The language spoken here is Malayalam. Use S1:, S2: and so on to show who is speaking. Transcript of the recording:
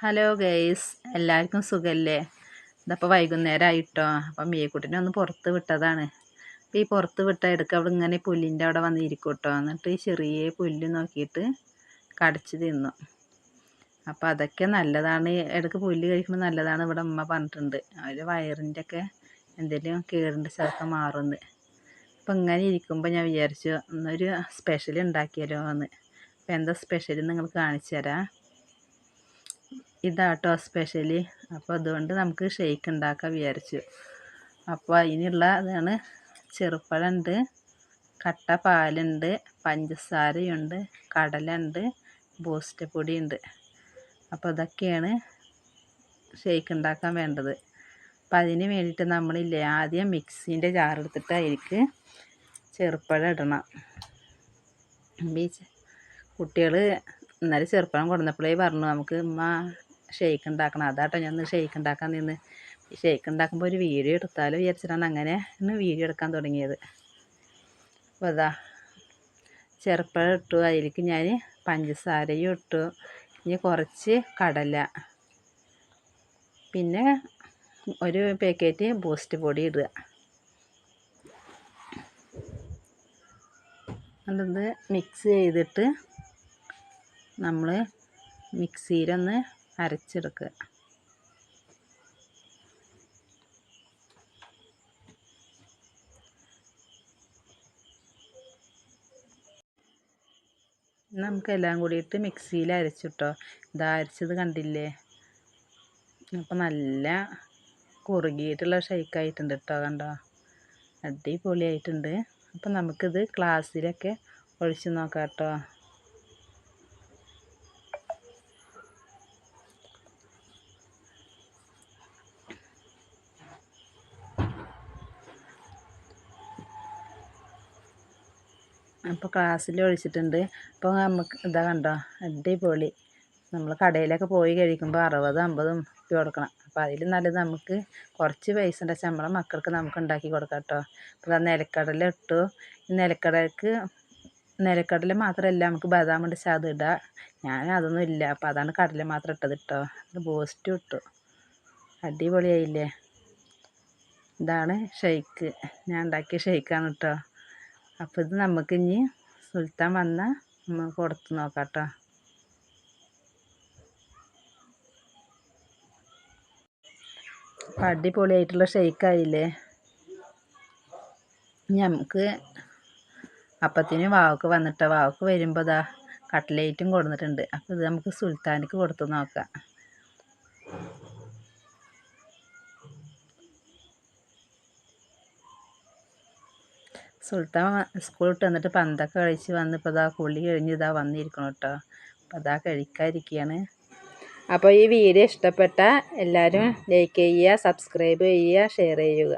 S1: ഹലോ ഗൈസ്, എല്ലാവർക്കും സുഖമല്ലേ? ഇതപ്പോൾ വൈകുന്നേരമായിട്ടോ. അപ്പം മീക്കുട്ടിനെ ഒന്ന് പുറത്ത് വിട്ടതാണ്. അപ്പോൾ ഈ പുറത്ത് വിട്ട എടുക്കുക അവിടെ ഇങ്ങനെ പുല്ലിൻ്റെ അവിടെ വന്നിരിക്കും കേട്ടോ. എന്നിട്ട് ഈ ചെറിയ പുല്ല് നോക്കിയിട്ട് കടിച്ച് തിന്നു. അപ്പോൾ അതൊക്കെ നല്ലതാണ്, ഇടയ്ക്ക് പുല്ല് കഴിക്കുന്നത് നല്ലതാണ് ഇവിടെ അമ്മ പറഞ്ഞിട്ടുണ്ട്. അവർ വയറിൻ്റെ ഒക്കെ എന്തെങ്കിലും കേടുണ്ട് ചിലപ്പോൾ മാറുമെന്ന്. അപ്പം ഇങ്ങനെ ഇരിക്കുമ്പോൾ ഞാൻ വിചാരിച്ചു ഒന്നൊരു സ്പെഷ്യൽ ഉണ്ടാക്കിയാലോ എന്ന്. അപ്പോൾ എന്താ സ്പെഷ്യൽ നിങ്ങൾ കാണിച്ചു തരാം. ഇതാട്ടോ സ്പെഷ്യലി. അപ്പോൾ അതുകൊണ്ട് നമുക്ക് ഷെയ്ക്ക് ഉണ്ടാക്കാൻ വിചാരിച്ചു. അപ്പോൾ അതിനുള്ള ഇതാണ് ചെറുപ്പഴമുണ്ട്, കട്ട പാലുണ്ട്, പഞ്ചസാരയുണ്ട്, കടലുണ്ട്, ബൂസ്റ്റ് പൊടിയുണ്ട്. അപ്പോൾ ഇതൊക്കെയാണ് ഷെയ്ക്ക് ഉണ്ടാക്കാൻ വേണ്ടത്. അപ്പം അതിന് വേണ്ടിയിട്ട് നമ്മളില്ലേ ആദ്യം മിക്സീൻ്റെ ജാറെടുത്തിട്ട് അതിലേക്ക് ചെറുപ്പഴം ഇടണം. കുട്ടികൾ ഇന്നലെ ചെറുപ്പഴം കൊടുന്നപ്പോഴേ പറഞ്ഞു നമുക്ക് ഷെയ്ക്ക് ഉണ്ടാക്കണം. അതാട്ടോ ഞാൻ ഷെയ്ക്ക് ഉണ്ടാക്കാൻ നിന്ന്. ഈ ഷെയ്ക്ക് ഉണ്ടാക്കുമ്പോൾ ഒരു വീഡിയോ എടുത്താലോ വിചാരിച്ചിട്ടാണ് അങ്ങനെ വീഡിയോ എടുക്കാൻ തുടങ്ങിയത്. അപ്പോൾ അതാ ചെറുപ്പഴം ഇട്ടു, അതിലേക്ക് ഞാൻ പഞ്ചസാരയും ഇട്ടു, ഇനി കുറച്ച് കടല, പിന്നെ ഒരു പാക്കറ്റ് ബൂസ്റ്റ് പൊടി ഇടുക. അത് മിക്സ് ചെയ്തിട്ട് നമ്മൾ മിക്സിയിലൊന്ന് അരച്ചെടുക്കുക. നമുക്കെല്ലാം കൂടിയിട്ട് മിക്സിയിൽ അരച്ചിട്ടോ. ഇതാ അരച്ചത് കണ്ടില്ലേ? അപ്പോൾ നല്ല കുറുകിയിട്ടുള്ള ഷെയ്ക്കായിട്ടുണ്ട് കേട്ടോ. കണ്ടോ, അടിപൊളിയായിട്ടുണ്ട്. അപ്പം നമുക്കിത് ഗ്ലാസ്സിലൊക്കെ ഒഴിച്ച് നോക്കാം കേട്ടോ. അപ്പോൾ ഗ്ലാസ്സിൽ ഒഴിച്ചിട്ടുണ്ട്. അപ്പോൾ നമുക്ക് ഇതാ കണ്ടോ, അടിപൊളി. നമ്മൾ കടയിലൊക്കെ പോയി കഴിക്കുമ്പോൾ 60-50 രൂപ കൊടുക്കണം. അപ്പോൾ അതിൽ നല്ലത് നമുക്ക് കുറച്ച് പൈസ ഉണ്ടെങ്കിൽ നമ്മളെ മക്കൾക്ക് നമുക്ക് ഉണ്ടാക്കി കൊടുക്കാം കേട്ടോ. അപ്പോൾ നിലക്കടല ഇട്ടു. നിലക്കടല മാത്രമല്ല, നമുക്ക് ബദാം ഉണ്ട്, അത് ഇടാം. ഞാൻ അതൊന്നും ഇല്ല, അപ്പോൾ അതാണ് കടല മാത്രം ഇട്ടത് കേട്ടോ. ബൂസ്റ്റും ഇട്ടു. അടിപൊളിയായില്ലേ? ഇതാണ് ഷെയ്ക്ക്, ഞാൻ ഉണ്ടാക്കിയ ഷെയ്ക്കാണ് കേട്ടോ. അപ്പോൾ ഇത് നമുക്ക് ഇനി സുൽത്താൻ വന്നാൽ നമുക്ക് കൊടുത്ത് നോക്കാം കേട്ടോ. അപ്പോൾ അടിപൊളിയായിട്ടുള്ള ഷെയ്ക്കായില്ലേ? നമുക്ക് അപ്പത്തിന് വാവക്ക് വന്നിട്ട് വാവക്ക് വരുമ്പോൾ ഇതാ കട്ട്ലേറ്റും കൊടുത്തിട്ടുണ്ട്. അപ്പോൾ ഇത് നമുക്ക് സുൽത്താനിക്ക് കൊടുത്ത് നോക്കാം. സുൽത്താൻ സ്കൂൾ വിട്ട് വന്നിട്ട് പന്തൊക്കെ കളിച്ച് വന്ന് ഇപ്പോൾ ഇതാ കുളി കഴിഞ്ഞ് ഇതാ വന്നിരിക്കണം കേട്ടോ. അപ്പോൾ അതാ കഴിക്കാതിരിക്കുകയാണ്. അപ്പോൾ ഈ വീഡിയോ ഇഷ്ടപ്പെട്ടാൽ എല്ലാവരും ലൈക്ക് ചെയ്യുക, സബ്സ്ക്രൈബ് ചെയ്യുക, ഷെയർ ചെയ്യുക.